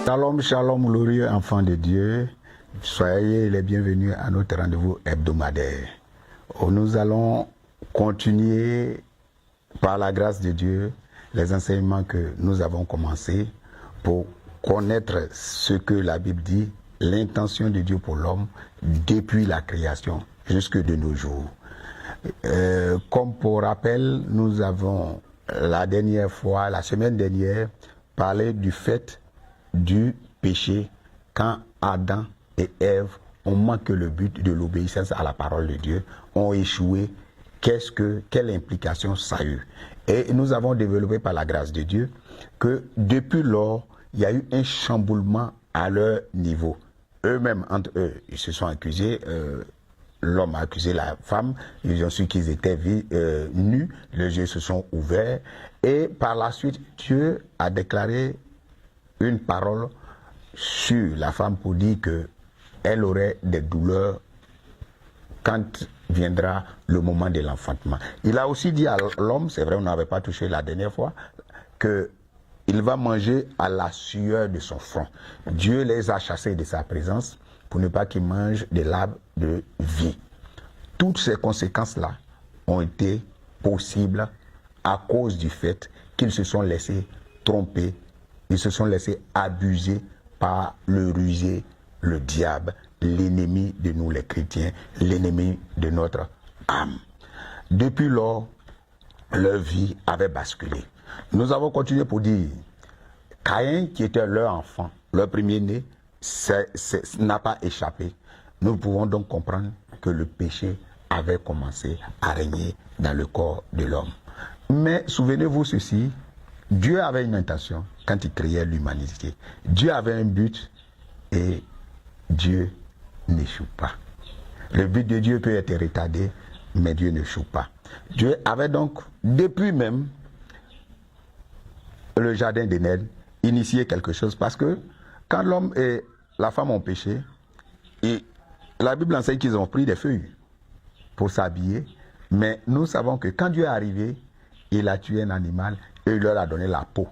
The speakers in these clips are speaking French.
Shalom, shalom, glorieux enfants de Dieu. Soyez les bienvenus à notre rendez-vous hebdomadaire. Nous allons continuer, par la grâce de Dieu, les enseignements que nous avons commencés pour connaître ce que la Bible dit, l'intention de Dieu pour l'homme depuis la création jusque de nos jours. Comme pour rappel, nous avons la semaine dernière, parlé du fait du péché quand Adam et Ève ont manqué le but de l'obéissance à la parole de Dieu, ont échoué. Quelle implication ça a eu? Et nous avons développé par la grâce de Dieu que depuis lors, il y a eu un chamboulement à leur niveau. Eux-mêmes, entre eux, ils se sont accusés. L'homme a accusé la femme, ils ont su qu'ils étaient nus, les yeux se sont ouverts. Et par la suite, Dieu a déclaré une parole sur la femme pour dire qu'elle aurait des douleurs quand viendra le moment de l'enfantement. Il a aussi dit à l'homme, c'est vrai, on n'avait pas touché la dernière fois, qu'il va manger à la sueur de son front. Dieu les a chassés de sa présence pour ne pas qu'ils mangent de l'arbre de vie. Toutes ces conséquences-là ont été possibles à cause du fait qu'ils se sont laissés tromper, ils se sont laissés abuser par le rusé, le diable, l'ennemi de nous les chrétiens, l'ennemi de notre âme. Depuis lors, leur vie avait basculé. Nous avons continué pour dire, Caïn, qui était leur enfant, leur premier-né, n'a pas échappé. Nous pouvons donc comprendre que le péché avait commencé à régner dans le corps de l'homme. Mais souvenez-vous ceci, Dieu avait une intention quand il créait l'humanité. Dieu avait un but et Dieu n'échoue pas. Le but de Dieu peut être retardé, mais Dieu n'échoue pas. Dieu avait donc, depuis même le jardin d'Éden, initié quelque chose parce que quand l'homme et la femme ont péché, et la Bible enseigne qu'ils ont pris des feuilles pour s'habiller, mais nous savons que quand Dieu est arrivé, il a tué un animal et il leur a donné la peau.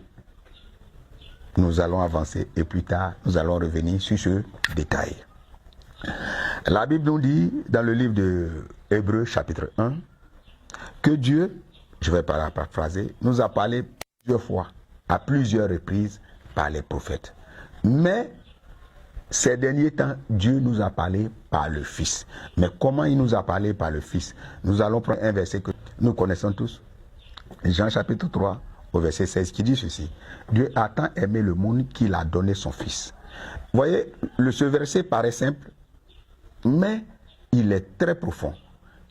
Nous allons avancer et plus tard, nous allons revenir sur ce détail. La Bible nous dit, dans le livre de Hébreux chapitre 1, que Dieu, je vais paraphraser, nous a parlé plusieurs fois, à plusieurs reprises, par les prophètes. Mais, ces derniers temps, Dieu nous a parlé par le Fils. Mais comment il nous a parlé par le Fils? Nous allons prendre un verset que nous connaissons tous. Jean chapitre 3, au verset 16, qui dit ceci. Dieu a tant aimé le monde qu'il a donné son Fils. Vous voyez, ce verset paraît simple, mais il est très profond.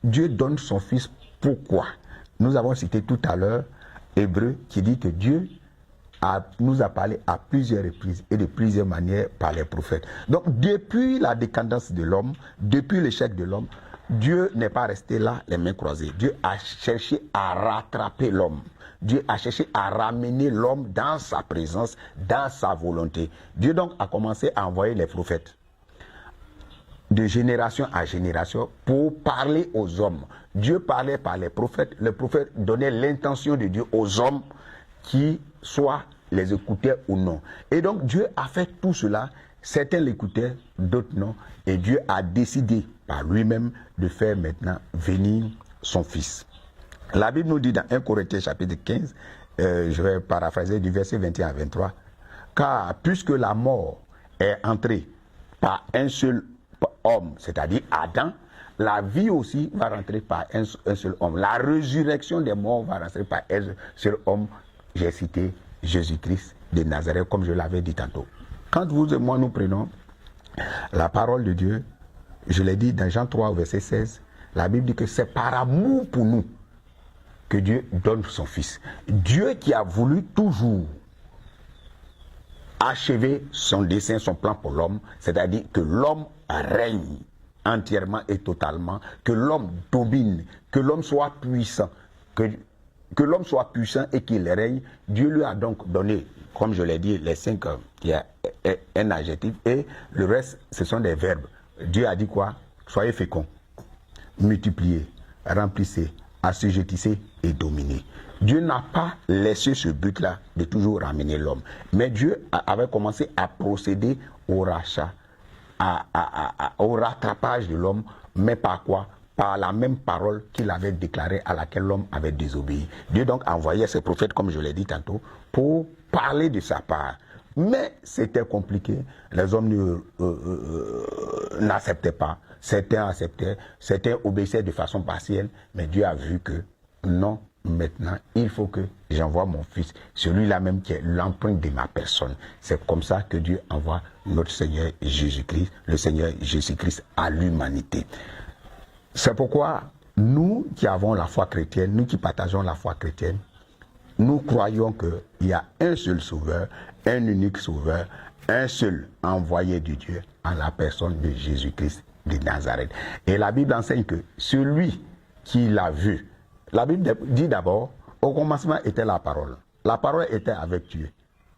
Dieu donne son Fils. Pourquoi? Nous avons cité tout à l'heure Hébreux qui dit que Dieu nous a parlé à plusieurs reprises et de plusieurs manières par les prophètes. Donc depuis la décadence de l'homme, depuis l'échec de l'homme, Dieu n'est pas resté là les mains croisées. Dieu a cherché à rattraper l'homme. Dieu a cherché à ramener l'homme dans sa présence, dans sa volonté. Dieu donc a commencé à envoyer les prophètes de génération à génération pour parler aux hommes. Dieu parlait par les prophètes donnaient l'intention de Dieu aux hommes qui soit les écoutaient ou non. Et donc Dieu a fait tout cela, certains l'écoutaient, d'autres non, et Dieu a décidé par lui-même de faire maintenant venir son Fils. La Bible nous dit dans 1 Corinthiens chapitre 15, je vais paraphraser du verset 21 à 23, car puisque la mort est entrée par un seul homme, c'est-à-dire Adam, la vie aussi va rentrer par un seul homme. La résurrection des morts va rentrer par un seul homme. J'ai cité Jésus-Christ de Nazareth, comme je l'avais dit tantôt. Quand vous et moi nous prenons la parole de Dieu, je l'ai dit dans Jean 3, verset 16, la Bible dit que c'est par amour pour nous que Dieu donne son Fils. Dieu qui a voulu toujours achever son dessein, son plan pour l'homme, c'est-à-dire que l'homme règne entièrement et totalement, que l'homme domine, que l'homme soit puissant, que l'homme soit puissant et qu'il règne. Dieu lui a donc donné, comme je l'ai dit, les 5, il y a un adjectif et le reste, ce sont des verbes. Dieu a dit quoi? Soyez féconds, multipliez, remplissez, assujettissez et dominez. Dieu n'a pas laissé ce but-là de toujours ramener l'homme. Mais Dieu avait commencé à procéder au rachat, au rattrapage de l'homme, mais par quoi? Par la même parole qu'il avait déclarée, à laquelle l'homme avait désobéi. Dieu donc envoyait ses prophètes, comme je l'ai dit tantôt, pour parler de sa part. Mais c'était compliqué. Les hommes n'acceptaient pas. Certains acceptaient, certains obéissaient de façon partielle. Mais Dieu a vu que non, maintenant, il faut que j'envoie mon fils, celui-là même qui est l'empreinte de ma personne. C'est comme ça que Dieu envoie notre Seigneur Jésus-Christ, le Seigneur Jésus-Christ à l'humanité. C'est pourquoi nous qui avons la foi chrétienne, nous qui partageons la foi chrétienne, nous croyons qu'il y a un seul sauveur, un unique sauveur, un seul envoyé de Dieu en la personne de Jésus-Christ de Nazareth. Et la Bible enseigne que celui qui l'a vu, la Bible dit d'abord, au commencement était la parole. La parole était avec Dieu.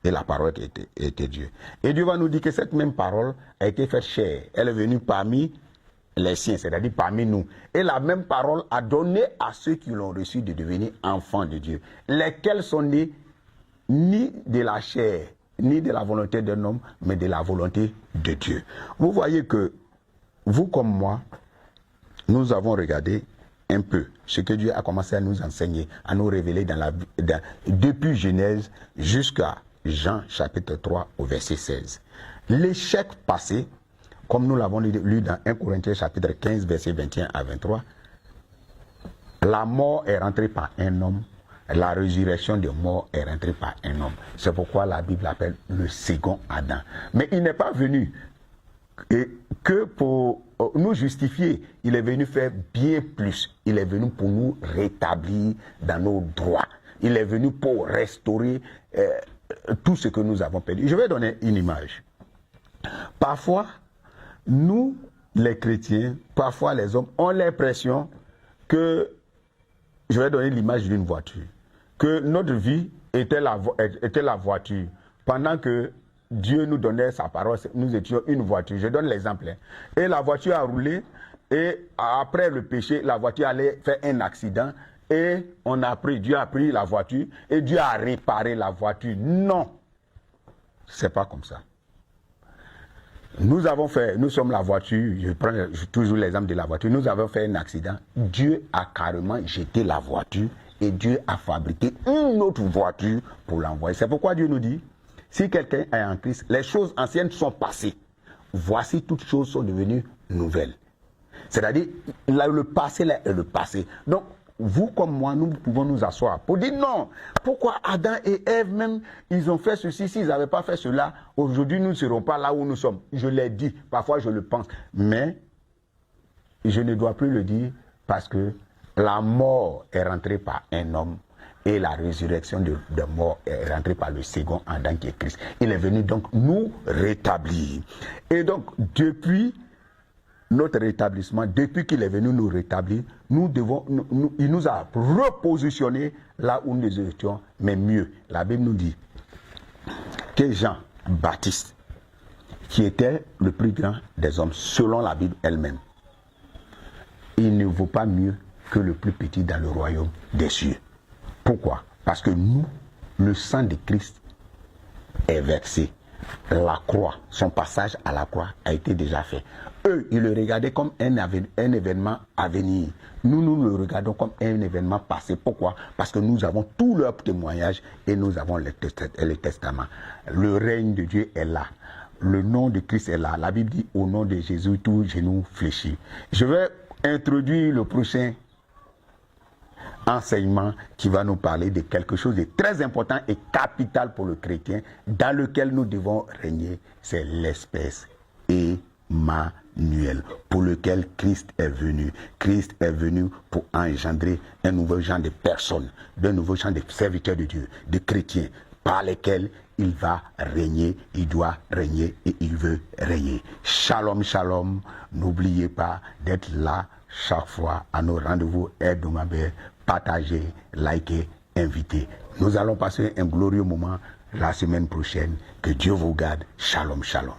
Et la parole était Dieu. Et Dieu va nous dire que cette même parole a été faite chair. Elle est venue parmi les siens, c'est-à-dire parmi nous. Et la même parole a donné à ceux qui l'ont reçu de devenir enfants de Dieu, lesquels sont nés ni de la chair, ni de la volonté d'un homme, mais de la volonté de Dieu. Vous voyez que vous comme moi, nous avons regardé un peu ce que Dieu a commencé à nous enseigner, à nous révéler depuis Genèse jusqu'à Jean chapitre 3 au verset 16. L'échec passé, comme nous l'avons lu dans 1 Corinthiens chapitre 15 verset 21 à 23, la mort est rentrée par un homme, la résurrection des morts est rentrée par un homme. C'est pourquoi la Bible l'appelle le second Adam. Mais il n'est pas venu que pour nous justifier, il est venu faire bien plus. Il est venu pour nous rétablir dans nos droits. Il est venu pour restaurer tout ce que nous avons perdu. Je vais donner une image. Parfois, nous, les chrétiens, parfois les hommes, ont l'impression que, je vais donner l'image d'une voiture, que notre vie était la voiture, pendant que Dieu nous donnait sa parole, nous étions une voiture. Je donne l'exemple. Et la voiture a roulé, et après le péché, la voiture allait faire un accident, et Dieu a pris la voiture, et Dieu a réparé la voiture. Non, c'est pas comme ça. Nous sommes la voiture, je prends toujours l'exemple de la voiture, nous avons fait un accident, Dieu a carrément jeté la voiture et Dieu a fabriqué une autre voiture pour l'envoyer. C'est pourquoi Dieu nous dit, si quelqu'un est en Christ, les choses anciennes sont passées, voici toutes choses sont devenues nouvelles. C'est-à-dire, le passé là est le passé. Donc, vous comme moi, nous pouvons nous asseoir pour dire non. Pourquoi Adam et Ève même, ils ont fait ceci, s'ils n'avaient pas fait cela, aujourd'hui nous ne serons pas là où nous sommes. Je l'ai dit, parfois je le pense, mais je ne dois plus le dire parce que la mort est rentrée par un homme et la résurrection de mort est rentrée par le second Adam qui est Christ. Il est venu donc nous rétablir. Et donc depuis notre rétablissement, depuis qu'il est venu nous rétablir, il nous a repositionnés là où nous étions, mais mieux. La Bible nous dit que Jean-Baptiste, qui était le plus grand des hommes, selon la Bible elle-même, il ne vaut pas mieux que le plus petit dans le royaume des cieux. Pourquoi? Parce que nous, le sang de Christ est versé. La croix, son passage à la croix a été déjà fait. Eux, ils le regardaient comme un événement à venir. Nous le regardons comme un événement passé. Pourquoi? Parce que nous avons tout leur témoignage et nous avons le testament. Le règne de Dieu est là. Le nom de Christ est là. La Bible dit au nom de Jésus, tout genou fléchit. Je vais introduire le prochain enseignement qui va nous parler de quelque chose de très important et capital pour le chrétien dans lequel nous devons régner, c'est l'espèce Emmanuel, pour lequel Christ est venu. Christ est venu pour engendrer un nouveau genre de personnes, un nouveau genre de serviteurs de Dieu, de chrétiens, par lesquels il va régner, il doit régner et il veut régner. Shalom, shalom. N'oubliez pas d'être là chaque fois à nos rendez-vous hebdomadaires. Partagez, likez, invitez. Nous allons passer un glorieux moment la semaine prochaine. Que Dieu vous garde. Shalom, shalom.